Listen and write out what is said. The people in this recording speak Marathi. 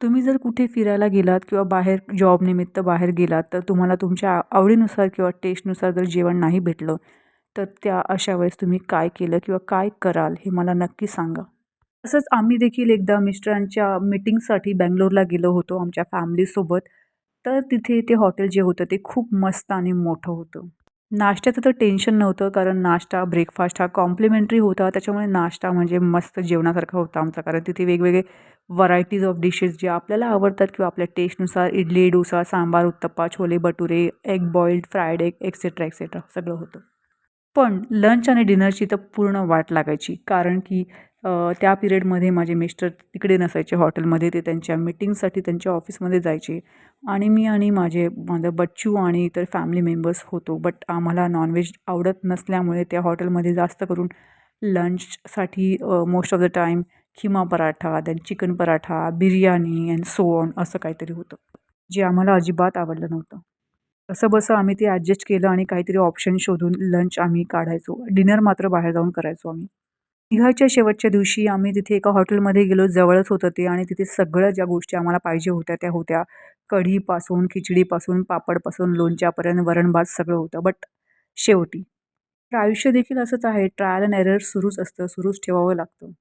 तुम्ही जर कुठे फिरायला गेलात किंवा बाहेर जॉबनिमित्त बाहेर गेलात, तर तुम्हाला तुमच्या आवडीनुसार किंवा टेस्टनुसार जर जेवण नाही भेटलं, तर त्या अशा वेळेस तुम्ही काय केलं किंवा काय कराल हे मला नक्की सांगा. तसंच आम्ही देखील एकदा मिस्टरांच्या मीटिंगसाठी बंगलोरला गेलो होतो आमच्या फॅमिलीसोबत. तर तिथे ते हॉटेल जे होतं ते खूप मस्त आणि मोठं होतं. नाश्त्याचं तर टेन्शन नव्हतं, कारण नाश्ता, ब्रेकफास्ट हा कॉम्प्लिमेंटरी होता. त्याच्यामुळे नाश्ता म्हणजे मस्त जेवणासारखा होता आमचा. कारण तिथे वेगवेगळे व्हरायटीज ऑफ डिशेस जे आपल्याला आवडतात किंवा आपल्या टेस्टनुसार idli, dosa, sambar, uttappa, chole bhature, egg boiled, fried egg etcetera, etcetera सगळं होतं. पण लंच आणि डिनरची तर पूर्ण वाट लागायची. कारण की त्या पिरियडमध्ये माझे मिस्टर तिकडे नसायचे हॉटेलमध्ये. ते त्यांच्या मीटिंगसाठी त्यांच्या ऑफिसमध्ये जायचे आणि मी आणि माझा बच्चू आणि इतर फॅमिली मेंबर्स होतो. बट आम्हाला नॉनव्हेज आवडत नसल्यामुळे त्या हॉटेलमध्ये जास्त करून लंचसाठी most of the time keema paratha, then chicken paratha, biryani and so on असं काहीतरी होतं. जे आम्हाला अजिबात आवडलं नव्हतं. कसंबसं आम्ही ते ॲडजस्ट केलं आणि काहीतरी ऑप्शन शोधून लंच आम्ही काढायचो. डिनर मात्र बाहेर जाऊन करायचो आम्ही. तिघाच्या शेवटच्या दिवशी आम्ही तिथे एका हॉटेलमध्ये गेलो. जवळच होतं ते आणि तिथे सगळ्या ज्या गोष्टी आम्हाला पाहिजे होत्या त्या होत्या. कढीपासून, खिचडीपासून, पापडपासून, लोणच्यापर्यंत, वरण-भात सगळं होतं. बट शेवटी तर आयुष्य देखील असंच आहे. ट्रायल एंड एरर सुरूच असतं, सुरूच ठेवावं लागतं.